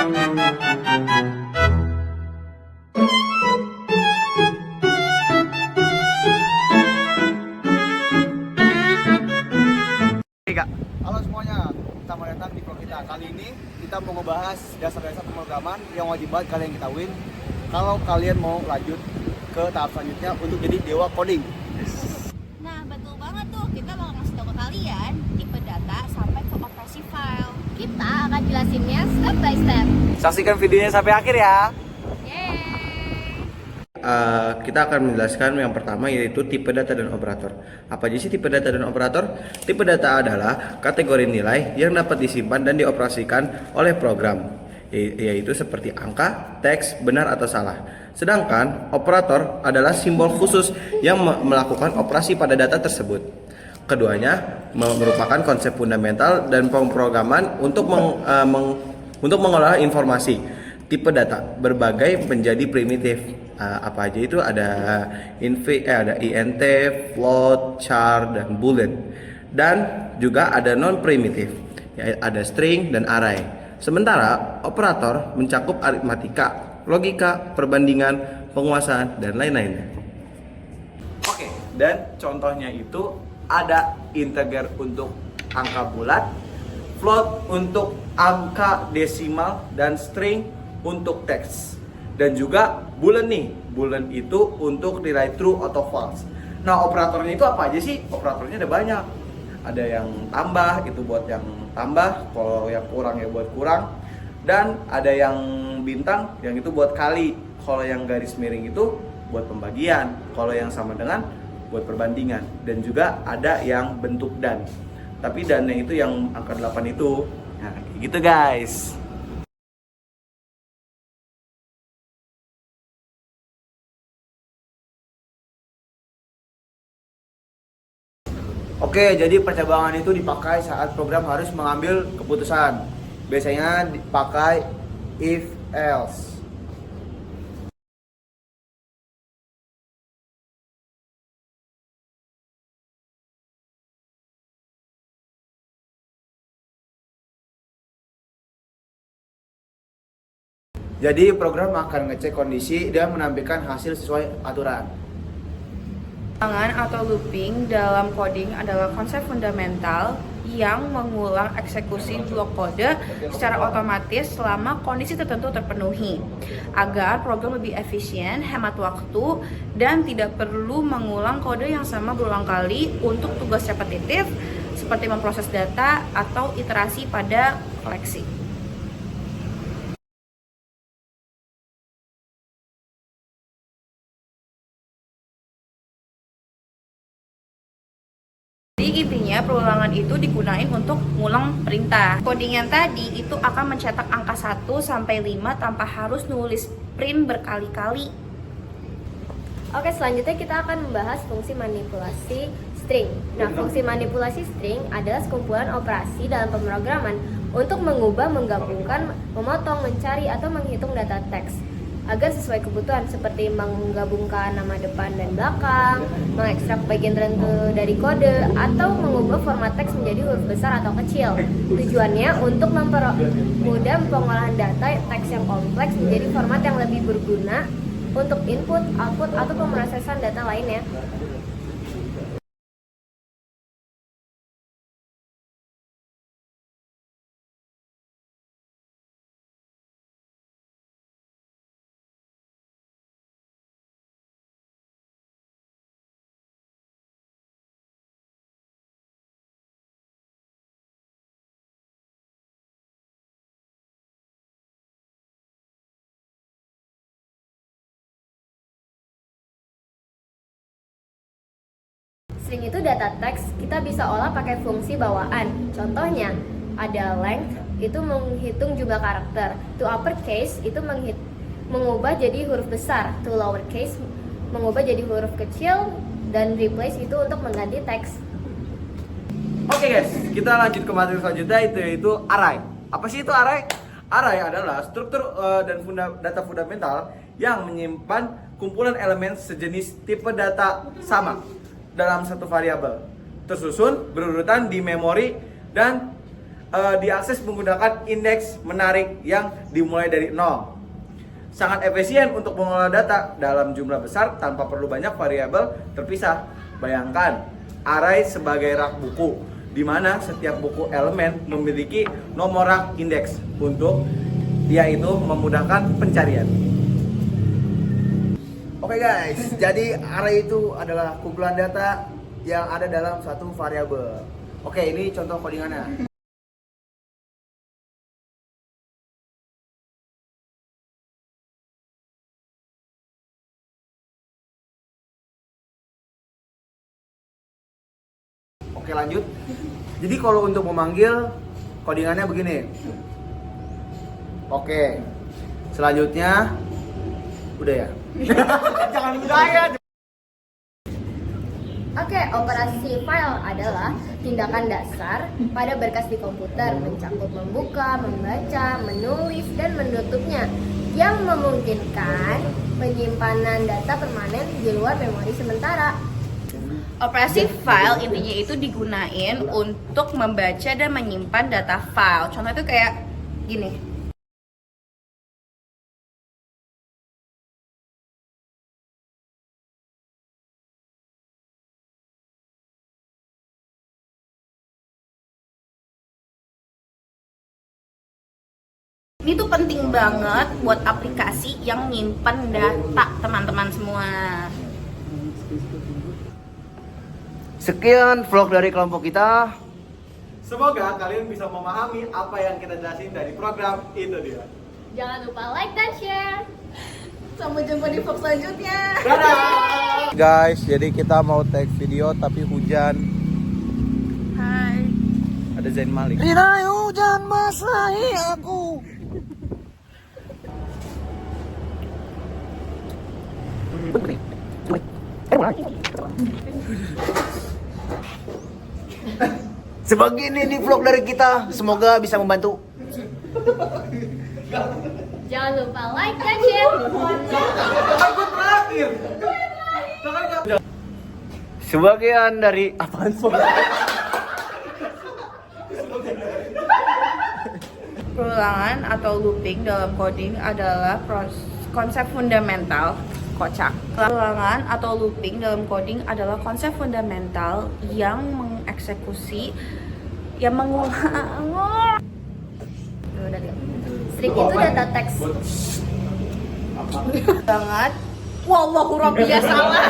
Halo semuanya, selamat datang di vlog kita. Kali ini kita mau ngebahas dasar-dasar pemrograman yang wajib banget kalian ketahuin kalau kalian mau lanjut ke tahap selanjutnya untuk jadi dewa coding. Nah, betul banget tuh. Kita bakal ngasih tahu ke kalian tipe data sampai ke operasi file. Kita akan jelasinnya step by step. Saksikan videonya sampai akhir ya. Yeay! Kita akan menjelaskan yang pertama, yaitu tipe data dan operator. Apa aja sih tipe data dan operator? Tipe data adalah kategori nilai yang dapat disimpan dan dioperasikan oleh program, yaitu seperti angka, teks, benar atau salah. Sedangkan operator adalah simbol khusus yang melakukan operasi pada data tersebut. Keduanya merupakan konsep fundamental dan pemrograman untuk mengolah informasi. Tipe data berbagai menjadi primitif. Apa aja itu? Ada int, float, char, dan boolean. Dan juga ada non primitif, ada string dan array. Sementara operator mencakup aritmatika, logika, perbandingan, penguasaan, dan lain-lainnya. Oke, dan contohnya itu ada integer untuk angka bulat, float untuk angka desimal, dan string untuk teks. Dan juga boolean nih, boolean itu untuk nilai true atau false. Nah, operatornya itu apa aja sih? Operatornya ada banyak. Ada yang tambah, itu buat yang tambah, kalau yang kurang ya buat kurang. Dan ada yang bintang, yang itu buat kali. Kalau yang garis miring itu buat pembagian. Kalau yang sama dengan buat perbandingan. Dan juga ada yang bentuk dan. Tapi dannya itu yang angka 8 itu. Nah, kayak gitu guys. Oke, jadi percabangan itu dipakai saat program harus mengambil keputusan. Biasanya dipakai if else. Jadi program akan ngecek kondisi dan menampilkan hasil sesuai aturan. Ulangan atau looping dalam coding adalah konsep fundamental yang mengulang eksekusi blok kode secara otomatis selama kondisi tertentu terpenuhi, agar program lebih efisien, hemat waktu, dan tidak perlu mengulang kode yang sama berulang kali untuk tugas repetitif seperti memproses data atau iterasi pada koleksi. Jadi intinya perulangan itu digunakan untuk ngulang perintah. Coding yang tadi itu akan mencetak angka 1 sampai 5 tanpa harus nulis print berkali-kali. Oke, selanjutnya kita akan membahas fungsi manipulasi string. Nah, fungsi manipulasi string adalah sekumpulan operasi dalam pemrograman untuk mengubah, menggabungkan, memotong, mencari, atau menghitung data teks agar sesuai kebutuhan, seperti menggabungkan nama depan dan belakang, mengekstrak bagian tertentu dari kode, atau mengubah format teks menjadi huruf besar atau kecil. Tujuannya untuk mempermudah pengolahan data teks yang kompleks menjadi format yang lebih berguna untuk input, output, atau pemrosesan data lainnya. String itu data teks, kita bisa olah pakai fungsi bawaan. Contohnya, ada length, itu menghitung jumlah karakter. To uppercase, itu mengubah jadi huruf besar. To lowercase, mengubah jadi huruf kecil. Dan replace itu untuk mengganti teks. Oke guys, kita lanjut ke materi selanjutnya, yaitu array. Apa sih itu array? Array adalah struktur dan data fundamental yang menyimpan kumpulan elemen sejenis tipe data sama dalam satu variabel, tersusun berurutan di memori dan diakses menggunakan indeks menarik yang dimulai dari 0. Sangat efisien untuk mengolah data dalam jumlah besar tanpa perlu banyak variabel terpisah. Bayangkan array sebagai rak buku, di mana setiap buku elemen memiliki nomor rak indeks untuk yaitu memudahkan pencarian. Oke guys, jadi array itu adalah kumpulan data yang ada dalam satu variabel. Oke, ini contoh codingannya. Oke, lanjut. Jadi kalau untuk memanggil codingannya begini. Oke. Selanjutnya udah ya. Jangan budaya. Oke, operasi file adalah tindakan dasar pada berkas di komputer mencakup membuka, membaca, menulis, dan menutupnya yang memungkinkan penyimpanan data permanen di luar memori sementara. Operasi file intinya itu digunain untuk membaca dan menyimpan data file. Contoh itu kayak gini. Ini tuh penting banget buat aplikasi yang nyimpen data teman-teman semua. Sekian vlog dari kelompok kita. Semoga kalian bisa memahami apa yang kita jelasin dari program itu dia. Jangan lupa like dan share. Sampai jumpa di vlog selanjutnya. Dadah! Guys, jadi kita mau take video tapi hujan. Hai. Ada Zain Malik. Rina, hujan basahi aku. Sebegini nih vlog dari kita. Semoga bisa membantu. Jangan lupa like dan share. Aku terakhir. Sebagian dari apaan sih? Perulangan atau looping dalam coding adalah konsep fundamental. Kocak. Perulangan atau looping dalam coding adalah konsep fundamental yang mengeksekusi, yang mengulang. String itu data teks. Banget. Wallahu rabbiya salah.